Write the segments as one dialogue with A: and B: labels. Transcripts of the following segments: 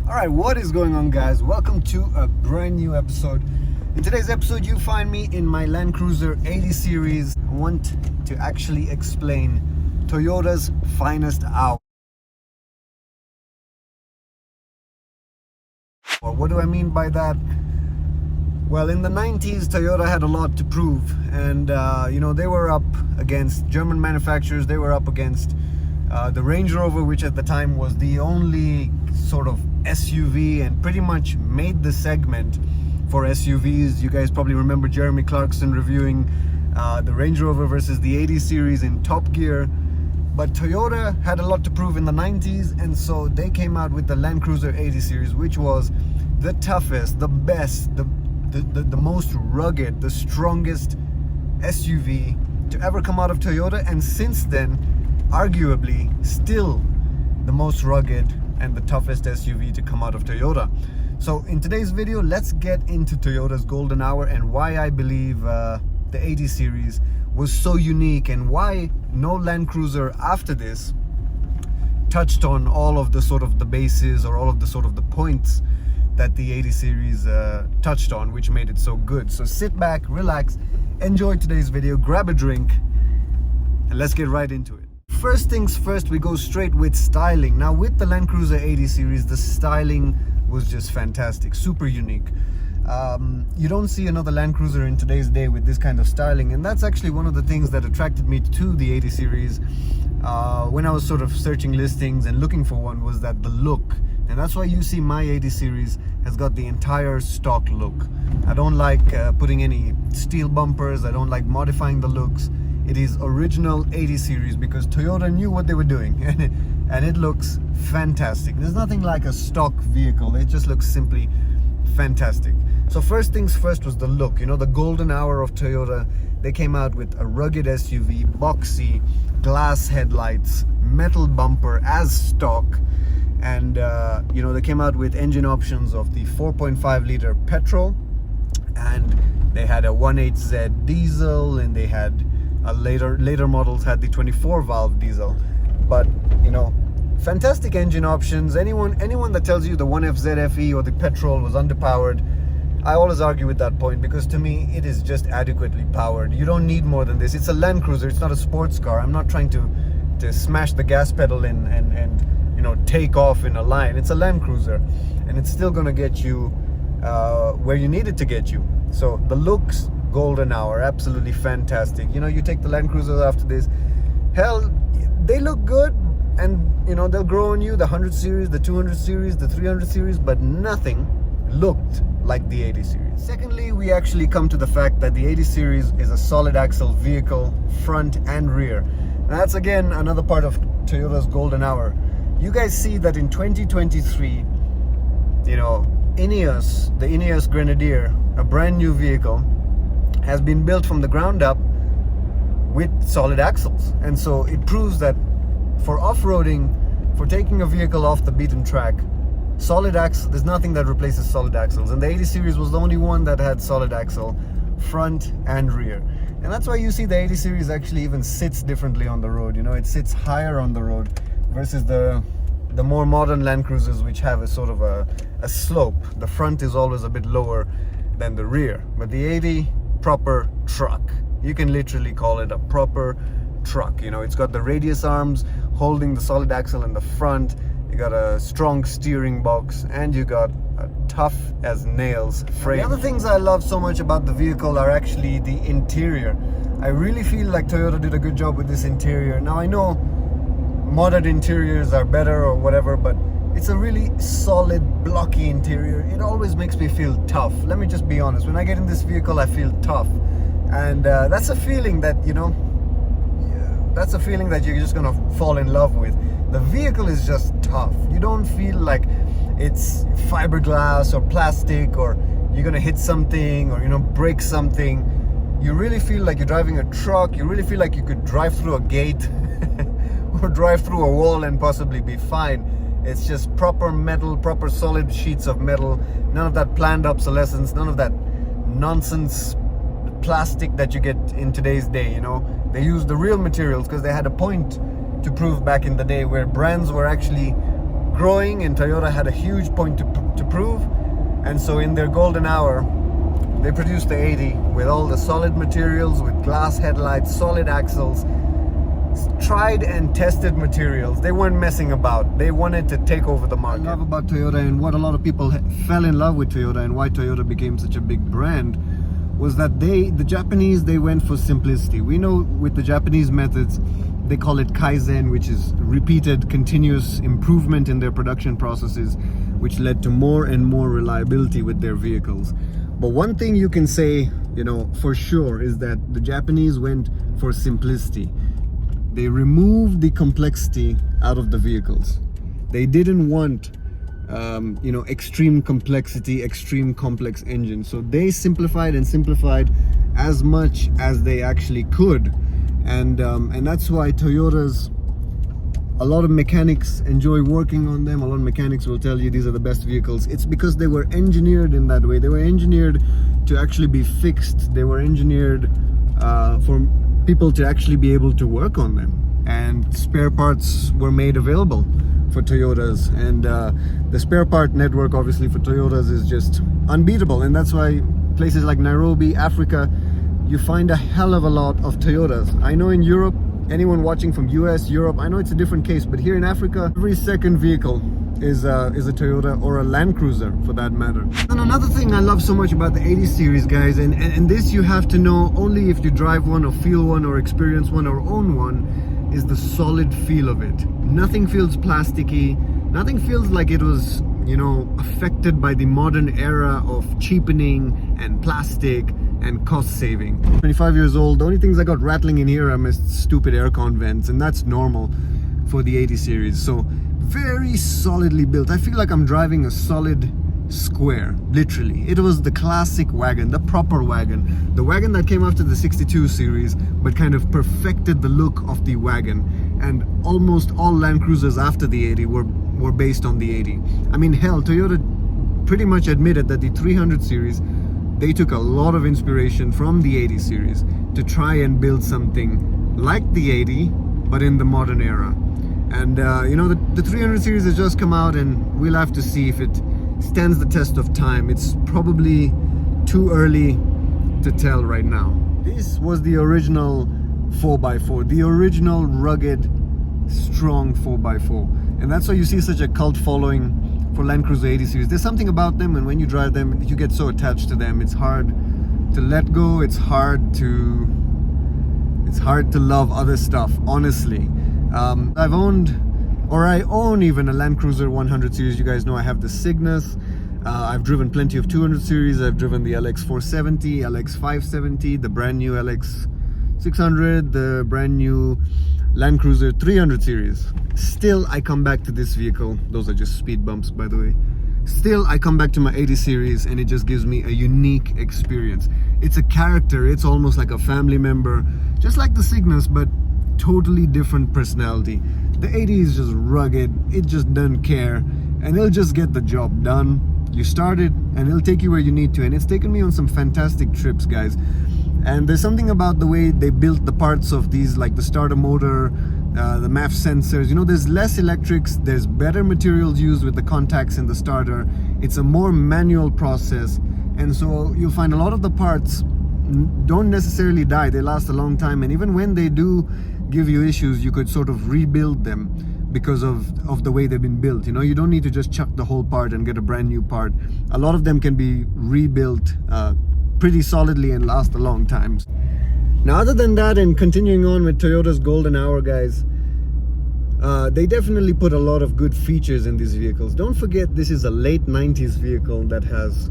A: Alright, what is going on, guys? Welcome to a brand new episode. In today's episode, you find me in my Land Cruiser 80 series. I want to actually explain Toyota's finest hour. Well, what do I mean by that? Well, in the 90s, Toyota had a lot to prove, and they were up against German manufacturers. They were up against the Range Rover, which at the time was the only sort of SUV and pretty much made the segment for SUVs. You guys probably remember Jeremy Clarkson reviewing the Range Rover versus the 80 series in Top Gear. But Toyota had a lot to prove in the 90s, and so they came out with the Land Cruiser 80 series, which was the toughest, the best, the most rugged, the strongest SUV to ever come out of Toyota, and since then arguably still the most rugged and the toughest SUV to come out of Toyota. So in today's video, let's get into Toyota's golden hour and why I believe the 80 series was so unique, and why no Land Cruiser after this touched on all of the sort of the bases or all of the sort of the points that the 80 series touched on, which made it so good. So sit back, relax, enjoy today's video, grab a drink, and let's get right into it. First things first, we go straight with styling. Now with the Land Cruiser 80 series, the styling was just fantastic, super unique. You don't see another Land Cruiser in today's day with this kind of styling, and that's actually one of the things that attracted me to the 80 series when I was sort of searching listings and looking for one, was that the look. And that's why you see my 80 series has got the entire stock look. I don't like putting any steel bumpers. I don't like modifying the looks. It is original 80 series because Toyota knew what they were doing, and it looks fantastic. There's nothing like a stock vehicle. It just looks simply fantastic. So first things first was the look. You know, the golden hour of Toyota. They came out with a rugged SUV, boxy, glass headlights, metal bumper as stock. And they came out with engine options of the 4.5 liter petrol, and they had a 1.8Z diesel, and they had later models had the 24 valve diesel. But fantastic engine options. Anyone that tells you the 1FZ FE or the petrol was underpowered, I always argue with that point, because to me it is just adequately powered. You don't need more than this. It's a Land Cruiser, it's not a sports car. I'm not trying to smash the gas pedal and take off in a line. It's a Land Cruiser, and it's still gonna get you where you need it to get you. So the looks, golden hour, absolutely fantastic. You take the Land Cruisers after this, hell, they look good, and they'll grow on you, the 100 series, the 200 series, the 300 series, but nothing looked like the 80 series. Secondly, we actually come to the fact that the 80 series is a solid axle vehicle, front and rear. And that's again another part of Toyota's golden hour. You guys see that in 2023, Ineos, the Ineos Grenadier, a brand new vehicle, has been built from the ground up with solid axles. And so it proves that for off-roading, for taking a vehicle off the beaten track, solid axle, there's nothing that replaces solid axles. And the 80 series was the only one that had solid axle, front and rear. And that's why you see the 80 series actually even sits differently on the road. It sits higher on the road versus the more modern Land Cruisers, which have a sort of a slope. The front is always a bit lower than the rear. But the 80, proper truck. You can literally call it a proper truck. It's got the radius arms holding the solid axle in the front. You got a strong steering box, and you got a tough as nails frame. The other things I love so much about the vehicle are actually the interior. I really feel like Toyota did a good job with this interior. Now I know modded interiors are better or whatever, but it's a really solid, blocky interior. It always makes me feel tough. Let me just be honest. When I get in this vehicle, I feel tough, and that's a feeling that that's a feeling that you're just gonna fall in love with. The vehicle is just tough. You don't feel like it's fiberglass or plastic, or you're gonna hit something or break something. You really feel like you're driving a truck. You really feel like you could drive through a gate or drive through a wall and possibly be fine. It's just proper metal, proper solid sheets of metal. None of that planned obsolescence, none of that nonsense plastic that you get in today's day. They use the real materials because they had a point to prove back in the day, where brands were actually growing, and Toyota had a huge point to prove. And so in their golden hour, they produced the 80 with all the solid materials, with glass headlights, solid axles, tried and tested materials. They weren't messing about. They wanted to take over the market. What I love about Toyota, and what a lot of people fell in love with Toyota, and why Toyota became such a big brand, was that the Japanese, they went for simplicity. We know with the Japanese methods, they call it Kaizen, which is repeated continuous improvement in their production processes, which led to more and more reliability with their vehicles. But one thing you can say, for sure, is that the Japanese went for simplicity. They removed the complexity out of the vehicles. They didn't want extreme complexity, extreme complex engines. So they simplified and simplified as much as they actually could. And that's why Toyotas, a lot of mechanics enjoy working on them. A lot of mechanics will tell you these are the best vehicles. It's because they were engineered in that way. They were engineered to actually be fixed. They were engineered for people to actually be able to work on them. And spare parts were made available for Toyotas. And the spare part network, obviously, for Toyotas is just unbeatable. And that's why places like Nairobi, Africa, you find a hell of a lot of Toyotas. I know in Europe, anyone watching from US, Europe, I know it's a different case, but here in Africa, every second vehicle is a Toyota or a Land Cruiser for that matter. And another thing I love so much about the 80 series, guys, and this you have to know only if you drive one or feel one or experience one or own one, is the solid feel of it. Nothing feels plasticky. Nothing feels like it was, affected by the modern era of cheapening and plastic and cost saving. 25 years old, the only things I got rattling in here are my stupid aircon vents, and that's normal for the 80 series. So very solidly built. I feel like I'm driving a solid square, literally. It was the classic wagon, the proper wagon, the wagon that came after the 62 series but kind of perfected the look of the wagon. And almost all Land Cruisers after the 80 were based on the 80. I mean, hell, Toyota pretty much admitted that the 300 series, they took a lot of inspiration from the 80 series to try and build something like the 80 but in the modern era. And the 300 series has just come out, and we'll have to see if it stands the test of time. It's probably too early to tell right now. This was the original 4x4, the original rugged, strong 4x4, and that's why you see such a cult following for Land Cruiser 80 series. There's something about them, and when you drive them, you get so attached to them. It's hard to let go. It's hard to love other stuff, honestly. I've owned, or I own even a Land Cruiser 100 series. You guys know I have the Cygnus. I've driven plenty of 200 series. I've driven the LX 470, LX 570, the brand new LX 600, the brand new Land Cruiser 300 series. Still, I come back to this vehicle. Those are just speed bumps, by the way. Still, I come back to my 80 series, and it just gives me a unique experience. It's a character. It's almost like a family member, just like the Cygnus, but totally different personality. The 80 is just rugged. It just doesn't care, and it'll just get the job done. You start it, and it'll take you where you need to. And it's taken me on some fantastic trips, guys. And there's something about the way they built the parts of these, like the starter motor, the MAF sensors. There's less electrics, there's better materials used with the contacts in the starter. It's a more manual process, and so you'll find a lot of the parts don't necessarily die. They last a long time, and even when they do give you issues, you could sort of rebuild them because of the way they've been built. You don't need to just chuck the whole part and get a brand new part. A lot of them can be rebuilt pretty solidly and last a long time. Now, other than that, and continuing on with Toyota's golden hour, guys, they definitely put a lot of good features in these vehicles. Don't forget, this is a late 90s vehicle that has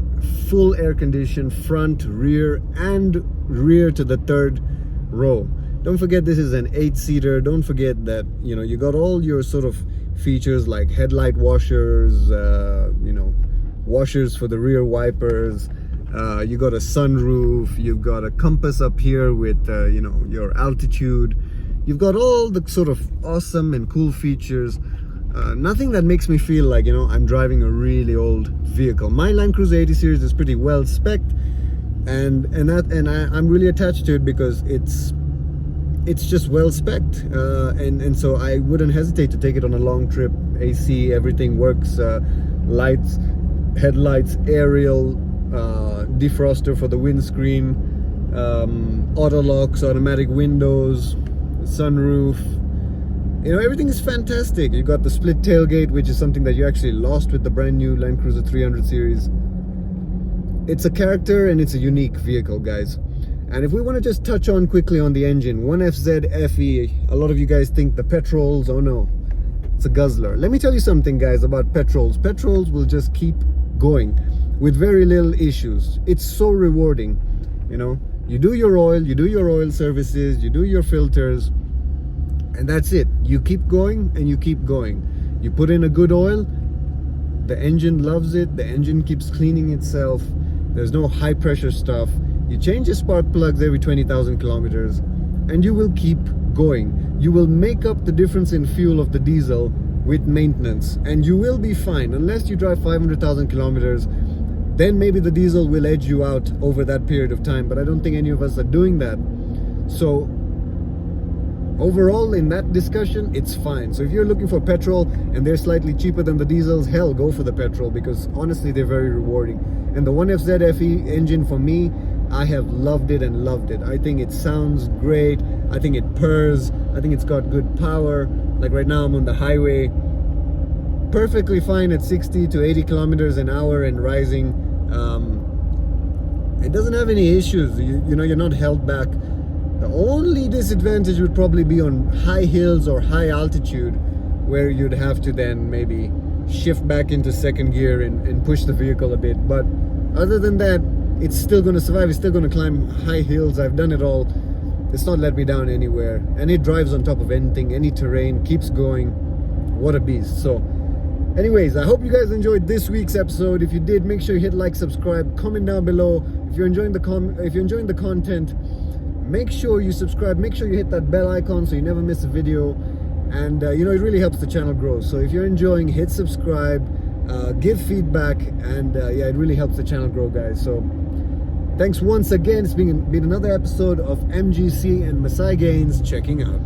A: full air condition, front, rear, and rear to the third row. Don't forget, this is an 8-seater. Don't forget that, you got all your sort of features like headlight washers, washers for the rear wipers. You got a sunroof, you've got a compass up here with your altitude. You've got all the sort of awesome and cool features. Nothing that makes me feel like I'm driving a really old vehicle. My Land Cruiser 80 series is pretty well spec'd, and I'm really attached to it because it's it's just well spec'd, and so I wouldn't hesitate to take it on a long trip. AC, everything works, lights, headlights, aerial, defroster for the windscreen, auto locks, automatic windows, sunroof. You know, everything is fantastic. You got the split tailgate, which is something that you actually lost with the brand new Land Cruiser 300 series. It's a character and it's a unique vehicle, guys. And if we want to just touch on quickly on the engine, 1FZ FE, a lot of you guys think the petrols, oh no, it's a guzzler. Let me tell you something, guys, about petrols. Petrols will just keep going with very little issues. It's so rewarding, you know. You do your oil, you do your oil services, you do your filters, and that's it. You keep going and you keep going. You put in a good oil, the engine loves it, the engine keeps cleaning itself. There's no high pressure stuff. You change your spark plugs every 20,000 kilometers and you will keep going. You will make up the difference in fuel of the diesel with maintenance, and you will be fine. Unless you drive 500,000 kilometers, then maybe the diesel will edge you out over that period of time, but I don't think any of us are doing that. So overall, in that discussion, it's fine. So if you're looking for petrol and they're slightly cheaper than the diesels, hell, go for the petrol, because honestly, they're very rewarding. And the 1FZ FE engine, for me, I have loved it and loved it. I think it sounds great. I think it purrs. I think it's got good power. Like right now, I'm on the highway, perfectly fine at 60 to 80 kilometers an hour and rising. It doesn't have any issues. You know, you're not held back. The only disadvantage would probably be on high hills or high altitude, where you'd have to then maybe shift back into second gear and push the vehicle a bit. But other than that, it's still going to survive. It's still going to climb high hills. I've done it all. It's not let me down anywhere. And it drives on top of anything, any terrain, keeps going. What a beast. So anyways, I hope you guys enjoyed this week's episode. If you did, make sure you hit like, subscribe, comment down below. If you're enjoying the content, make sure you subscribe. Make sure you hit that bell icon so you never miss a video. And you know, it really helps the channel grow. So if you're enjoying, hit subscribe, give feedback, and yeah, it really helps the channel grow, guys. So thanks once again. It's been another episode of MGC and Masaigainz checking out.